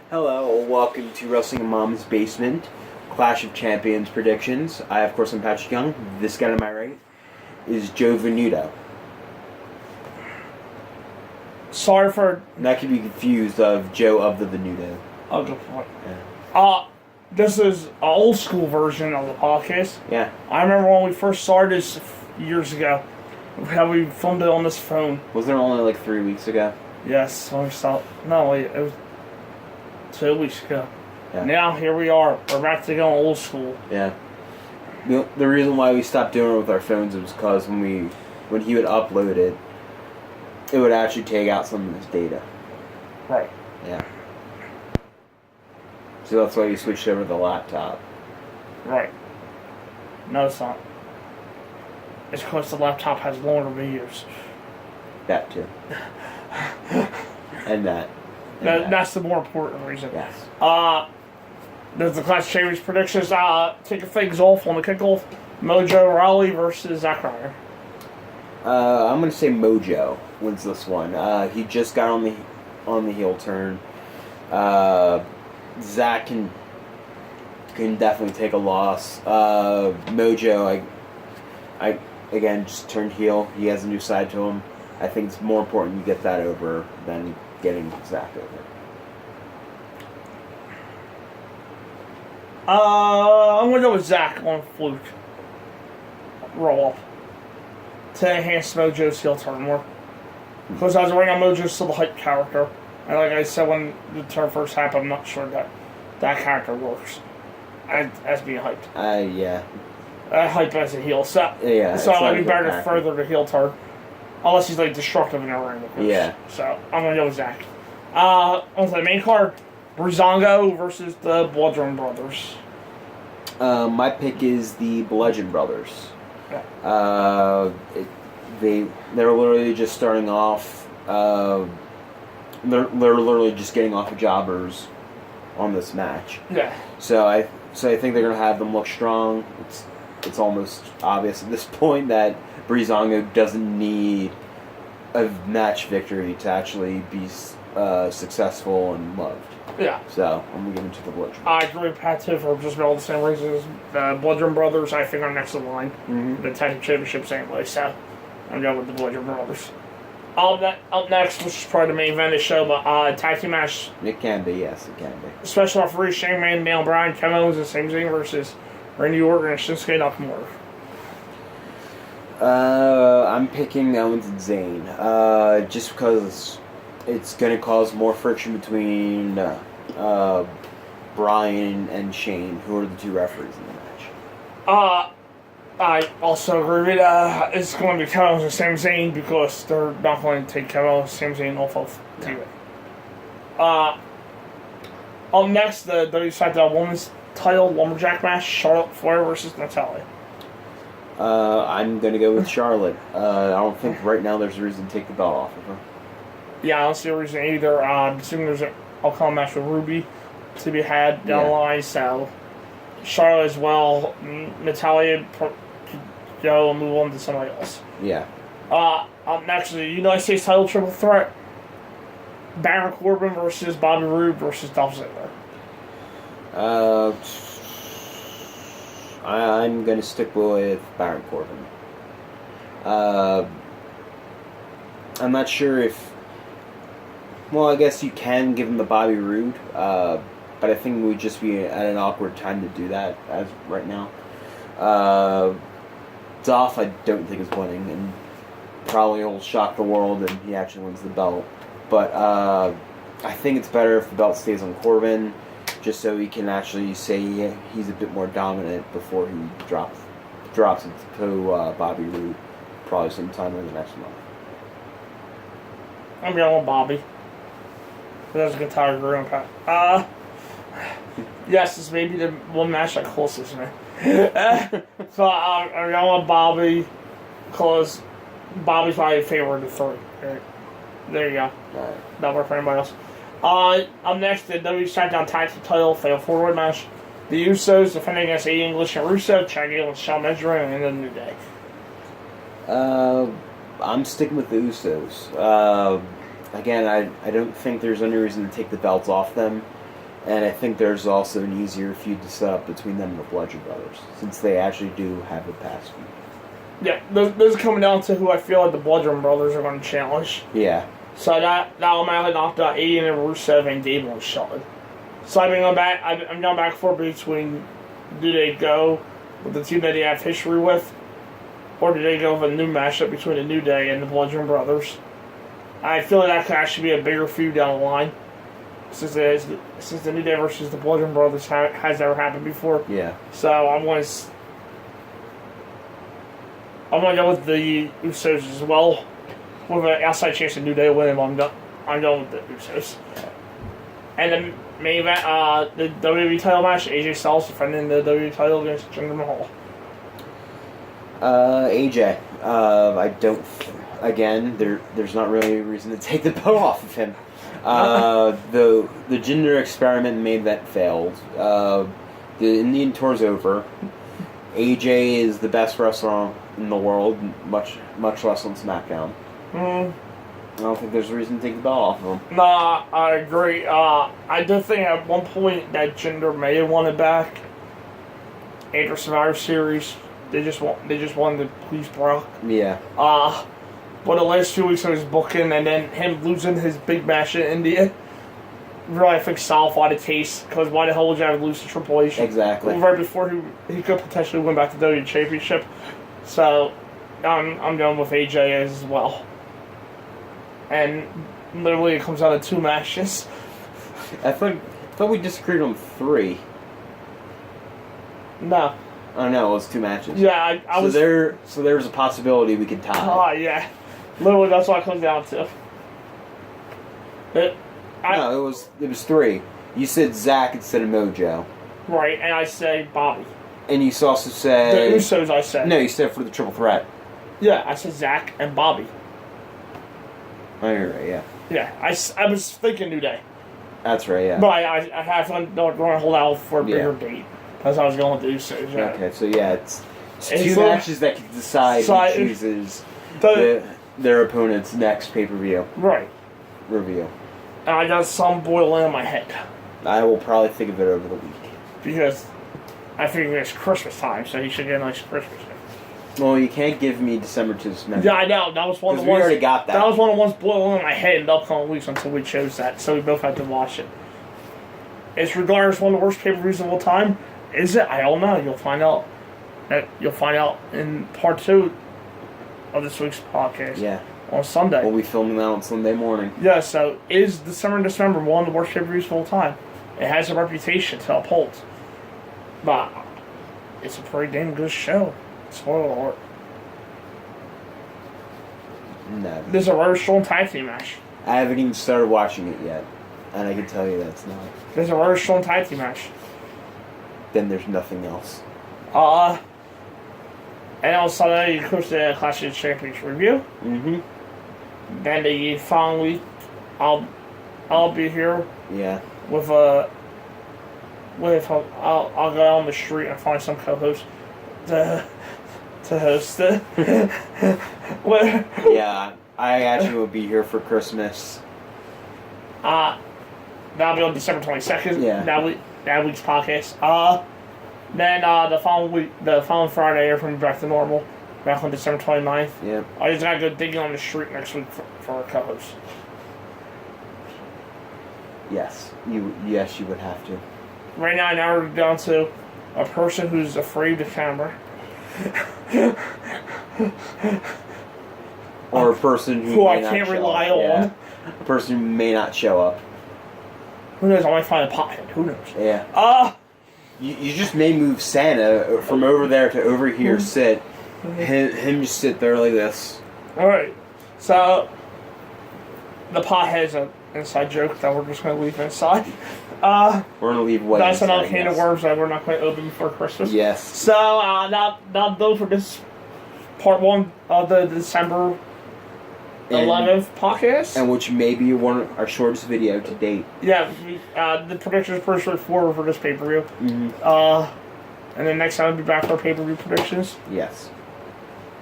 Hello, welcome to Wrestling Mom's Basement, Clash of Champions predictions. Of course, I'm Patrick Young. This guy to my right is Joe Venuto. Sorry for... Not to be confused of Joe of the Venuto. Oh, good point. Yeah. This is an old school version of the podcast. Yeah. I remember when we first started this years ago, how we filmed it on this phone. Wasn't it only like 3 weeks ago? Yes, when we stopped. No, wait, it was 2 weeks ago. Yeah. Now, here we are. We're back to going old school. Yeah. The reason why we stopped doing it with our phones was because when he would upload it, it would actually take out some of his data. Right. Yeah. So that's why we switched over to the laptop. Right. No, it's not. It's because the laptop has longer videos. That too. and that. And that. That's the more important reason. Yes. There's the Clash of Champions predictions. Taking things off on the kickoff. Mojo Rawley versus Zack Ryder. I'm gonna say Mojo wins this one. He just got on the heel turn. Zack can definitely take a loss. Mojo, I again just turned heel. He has a new side to him. I think it's more important you get that over than getting Zack over. I'm gonna go with Zack on fluke. Roll up to enhance Mojo's heel turn more. Because as of right now, Mojo's still the hype character. And like I said when the turn first happened, I'm not sure that character works as being hyped. Yeah. Hype as a heel. So Yeah. it might be better to further the heel turn. Unless he's like destructive in the ring, of course. Yeah. So I'm gonna go with Zack. On the main card, Breezango versus the Bludgeon Brothers. My pick is the Bludgeon Brothers. Yeah. They're literally just starting off. They're literally just getting off of jobbers on this match. Yeah. So I think they're gonna have them look strong. It's almost obvious at this point that Breezango doesn't need a match victory to actually be successful and loved. Yeah. So I'm gonna give him to the Bludgeon. I agree with Pat too for just all the same reasons. The Bludgeon Brothers, I think, are next in line. Mm-hmm. The tag championships anyway, so I'm going with the Bludgeon Brothers. Up next, which is probably the main event of the show, but tag team match. It can be, yes, it can be. Special referee Shane Man, Daniel Bryan, Kevin Owens, and Sami Zayn versus Randy Orton and Shinsuke Nakamura. I'm picking Owens and Zayn, just because it's going to cause more friction between Bryan and Shane, who are the two referees in the match. I also agree with it's going to be Kevin Owens and Sami Zayn because they're not going to take Kevin Owens and Sami Zayn off of TV. Up next, the WWE SmackDown Women's title Lumberjack match, Charlotte Flair versus Natalya. I'm going to go with Charlotte. I don't think right now there's a reason to take the belt off of her. Yeah, I don't see a reason either. I'm assuming there's an upcoming match with Ruby to be had down the line, so Charlotte as well. Natalya could go and move on to somebody else. Yeah. Up next, the United States title triple threat. Baron Corbin versus Bobby Roode versus Dolph Ziggler. I'm going to stick with Baron Corbin. I'm not sure if... Well, I guess you can give him the Bobby Roode, but I think it would just be at an awkward time to do that as right now. Dolph, I don't think is winning, and probably will shock the world and he actually wins the belt. But I think it's better if the belt stays on Corbin, just so he can actually say he's a bit more dominant before he drops it to Bobby Roode, probably sometime in the next month. I'm going with Bobby. That's a good tired room, Pat. Yes, this may be the one match that closest me. So I'm going with Bobby because Bobby's my favorite of the three. Right. There you go. Right. Not work for anybody else. Up next, the WWE SmackDown Tag Team title fatal four-way match. The Usos defending against A. English and Rusev, Chad Gable and Shawn Benjamin, and then New Day. I'm sticking with the Usos. Again, I don't think there's any reason to take the belts off them. And I think there's also an easier feud to set up between them and the Bludgeon Brothers, since they actually do have a past feud. Yeah, those are coming down to who I feel like the Bludgeon Brothers are going to challenge. Yeah. So that automatically knocked out Aiden and Rusev and Gable and Shelton. So I'm going back and forth between, do they go with the team that they have history with, or do they go with a new matchup between the New Day and the Bludgeon Brothers? I feel like that could actually be a bigger feud down the line, since the New Day versus the Bludgeon Brothers has never happened before. Yeah. So I'm going to go with the Usos as well, with an outside chance of New Day winning. I'm going with the Usos. And the main event, the WWE title match, AJ Styles defending the WWE title against Jinder Mahal. AJ. I don't. Again, there's not really a reason to take the belt off of him. The Jinder experiment made that failed. The Indian tour's over. AJ is the best wrestler in the world, much less on SmackDown. I don't think there's a reason to take the belt off of him. Nah, I agree. I did think at one point that Jinder may have won it back after Survivor Series. They just wanted to please Brock. Yeah. But the last 2 weeks of his booking and then him losing his big match in India really, I think, solidified the case. Because why the hell would you have to lose to Triple H? Exactly. Right before he could potentially win back the WWE Championship. So I'm going with AJ as well. And literally, it comes out of 2 matches. I thought we disagreed on 3. No. Oh no, it was 2 matches. Yeah, I was. So there's a possibility we could tie. Oh yeah, literally that's what it comes down to. No, it was 3. You said Zach instead of Mojo. Right, and I say Bobby. And you also said The Usos. I said. No, you said for the triple threat. Yeah, I said Zach and Bobby. Oh, you're right. Yeah. Yeah, I was thinking New Day. That's right. Yeah. But I have to hold out for a bigger date. That's how I was going with the Usos. Yeah. Okay, so yeah, it's 2 matches that can decide who chooses their opponent's next pay-per-view. Right. Review. And I got some boiling in my head. I will probably think of it over the week. Because I figure it's Christmas time, so he should get a nice Christmas gift. Well, you can't give me December to December. Yeah, I know. That was one of the ones. We already got that. That was one of the ones boiling in my head in the upcoming weeks until we chose that, so we both had to watch it. It's regardless one of the worst pay-per-views of all time. Is it? I don't know. You'll find out. You'll find out in part 2 of this week's podcast. Yeah. On Sunday. We'll be filming that on Sunday morning. Yeah, so is December one of the worst pay-per-views of all time? It has a reputation to uphold. But it's a pretty damn good show. Spoiler alert. No. There's a very strong tag team match. I haven't even started watching it yet. And I can tell you that's not. There's a very strong tag team match. Then there's nothing else. And on Sunday, of course, the Clash of Champions review. Mm-hmm. Then the following week, I'll be here. Yeah. I'll go out on the street and find some co-host to host it. Yeah, I actually will be here for Christmas. That'll be on December 22nd. Yeah. That week's podcast. Then the following Friday, everything will be back to normal. Back on December 29th. Yep. I just gotta go digging on the street next week for our co-host. Yes, you would have to. Right now we're down to a person who's afraid of the camera. Or a person who I can't rely on. Yeah. A person who may not show up. Who knows? I might find a pothead. Who knows? Yeah. You just may move Santa from over there to over here. Sit. Him just sit there like this. All right. So the pothead's an inside joke that we're just going to leave inside. We're gonna leave what. That's another can of worms that we're not going to open before Christmas. Yes. So not though for this part 1 of the December 11th podcast, and which may be our shortest video to date. Yeah, the predictions are pretty straightforward for this pay-per-view. Mm-hmm. And then next time we'll be back for our pay-per-view predictions. Yes.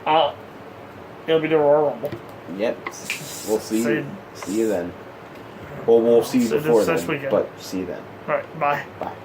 It'll be the Royal Rumble. Yep. We'll see you then. Well, we'll see you before then, but see you then. All right, bye. Bye.